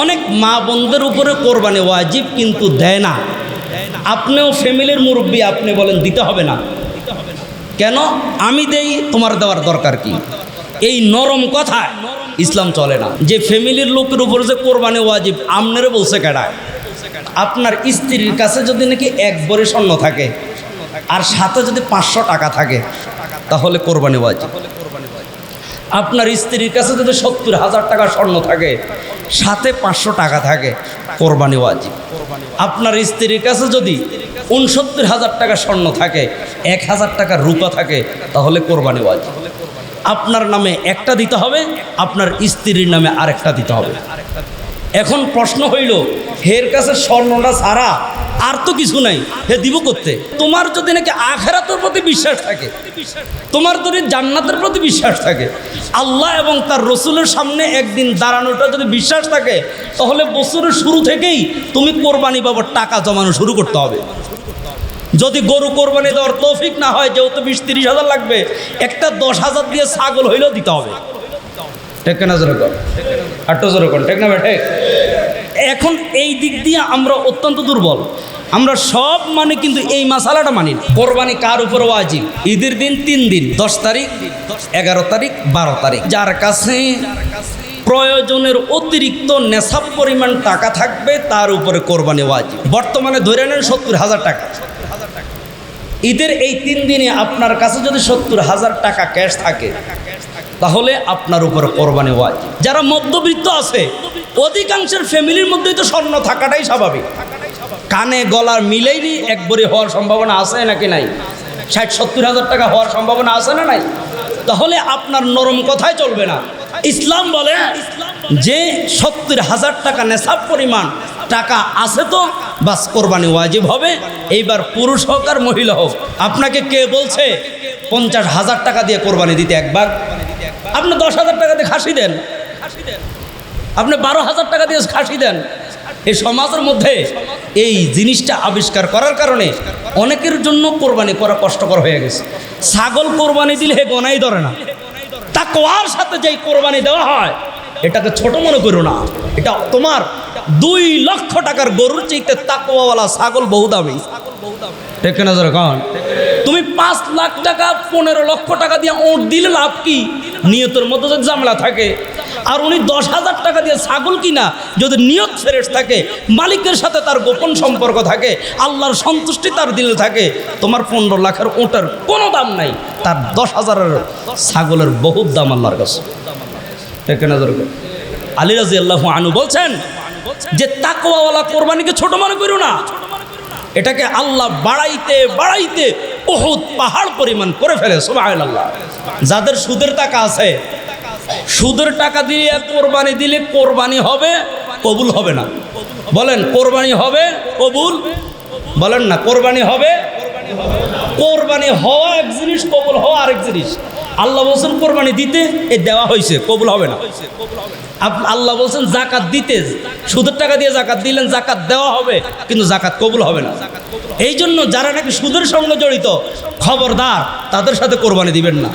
অনেক মা বোনদের উপরে কোরবানি ওয়াজিব কিন্তু দেয় না। আপনিও ফ্যামিলির মুরব্বী, আপনি বলেন দিতে হবে না কেন? আমি দেই, তোমার দেওয়ার দরকার কি? এই নরম কথা ইসলাম চলে না। যে ফ্যামিলির লোকের উপর যে কোরবানি ওয়াজিব আমনেরে বলছে কেডায়? আপনার স্ত্রীর কাছে যদি নাকি 1 ভরি স্বর্ণ থাকে আর সাথে যদি 500 টাকা থাকে তাহলে কোরবানি ওয়াজিব। আপনার স্ত্রীর কাছে যদি 70,000 টাকা স্বর্ণ থাকে সাথে 500 টাকা থাকে কোরবানি ওয়াজিব। আপনার স্ত্রীর কাছে যদি 69,000 টাকা স্বর্ণ থাকে, 1,000 টাকা রূপা থাকে তাহলে কোরবানি ওয়াজিব। আপনার নামে একটা দিতে হবে, আপনার স্ত্রীর নামে আরেকটা দিতে হবে। এখন প্রশ্ন হইল, হের কাছে স্বর্ণটা ছাড়া আর তো কিছু নাই, হে দিব করতে? তোমার যদি নাকি আখিরাতের প্রতি বিশ্বাস থাকে, তোমার যদি জান্নাতের প্রতি বিশ্বাস থাকে, আল্লাহ এবং তার রসুলের সামনে একদিন দাঁড়ানোটা যদি বিশ্বাস থাকে, তাহলে বছরের শুরু থেকেই তুমি কোরবানি বাবার টাকা জমানো শুরু করতে হবে। যদি গরু কোরবানি দেওয়ার তৌফিক না হয়, যেহেতু 20-30 হাজার লাগবে, একটা 10,000 দিয়ে ছাগল হইলেও দিতে হবে। ঠিক না যেরকম আটটো যেরকম, ঠিক না বেঠে? এখন এই দিক দিয়ে আমরা অত্যন্ত দুর্বল। আমরা সব মানে কিন্তু এই মাসালাটা মানি না। কোরবানি কার উপর ওয়াজিব? ঈদের দিন 3 দিন, 10 তারিখ, 11 তারিখ, 12 তারিখ। যার কাছে প্রয়োজনের অতিরিক্ত নেশাব পরিমাণ টাকা থাকবে তার উপরে কোরবানি ওয়াজিব। বর্তমানে ধরে নেন 70,000 টাকা। ঈদের এই 3 দিনে আপনার কাছে যদি 70,000 টাকা ক্যাশ থাকে তাহলে আপনার উপর কোরবানি ওয়াজিব। যারা মধ্যবিত্ত আছে, অধিকাংশের ফ্যামিলির মধ্যেই তো স্বর্ণ থাকাটাই স্বাভাবিক। কানে গলার মিলেই 1 ভরি হওয়ার সম্ভাবনা আছে নাকি নাই? 60-70 হাজার টাকা হওয়ার সম্ভাবনা আছে না নাই? তাহলে আপনার নরম কথাই চলবে না। ইসলাম বলে যে 70,000 টাকা নেশাব পরিমাণ টাকা আছে তো বাস কোরবানি ওয়াজিব হবে। এইবার পুরুষ হোক আর মহিলা হোক, আপনাকে কে বলছে 50,000 টাকা দিয়ে কোরবানি দিতে? একবার আপনি 10,000 টাকা দিয়ে খাসি দেন, আপনি 12,000 টাকা দিয়ে খাসি দেন। এই সমাজের মধ্যে এই জিনিসটা আবিষ্কার করার কারণে অনেকের জন্য কোরবানি করা কষ্টকর হয়ে গেছে। ছাগল কোরবানি দিলে হে গনাই ধরে না। তাকওয়ার সাথে যেই কোরবানি দেওয়া হয় এটাকে ছোট মনে করো না। এটা তোমার 2 লক্ষ টাকার গরুর চাইতে তাকওয়াওয়ালা ছাগল বহু দামি। ঠিক না যেরকম তুমি 5 লাখ টাকা 15 লক্ষ টাকা দিয়ে ওট দিলে লাভ কি? নিয়তের মধ্যে যদি ঝামেলা থাকে। আর উনি 10,000 টাকা দিয়ে ছাগল কিনা যদি নিয়ত ফ্রেশ থাকে, মালিকের সাথে তার গোপন সম্পর্ক থাকে, আল্লাহর সন্তুষ্টি তার দিলে থাকে, তোমার 15 লাখের ওটার কোনো দাম নাই, তার 10,000-এর ছাগলের বহুত দাম আল্লাহর কাছে। ঠিক না যেরকম আলী রাদিয়াল্লাহু আনহু বলছেন যে তাকওয়াওয়ালা কোরবানিকে ছোট মনে করো না। এটাকে আল্লাহ বাড়াইতে বাড়াইতে উহুদ পাহাড় পরিমাণ করে ফেলে। সুবহানাল্লাহ। যাদের সুদের টাকা আছে, সুদের টাকা দিয়ে কোরবানি দিলে কোরবানি হবে, কবুল হবে না। বলেন কোরবানি হবে, কবুল বলেন না। কোরবানি হবে, কোরবানি হওয়া এক জিনিস, কবুল হওয়া আরেক জিনিস। আল্লাহ বলছেন কোরবানি দিতে, এ দেওয়া হয়েছে, কবুল হবে না। আল্লাহ বলছেন জাকাত দিতে, সুদের টাকা দিয়ে জাকাত দিলেন, জাকাত দেওয়া হবে কিন্তু জাকাত কবুল হবে না। এই জন্য যারা নাকি সুদের সঙ্গে জড়িত, খবরদার তাদের সাথে কোরবানি দিবেন না।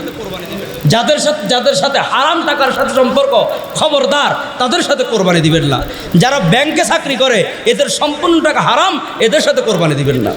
যাদের সাথে হারাম টাকার সাথে সম্পর্ক, খবরদার তাদের সাথে কোরবানি দিবেন না। যারা ব্যাংকে চাকরি করে, এদের সম্পূর্ণ টাকা হারাম, এদের সাথে কোরবানি দিবেন না।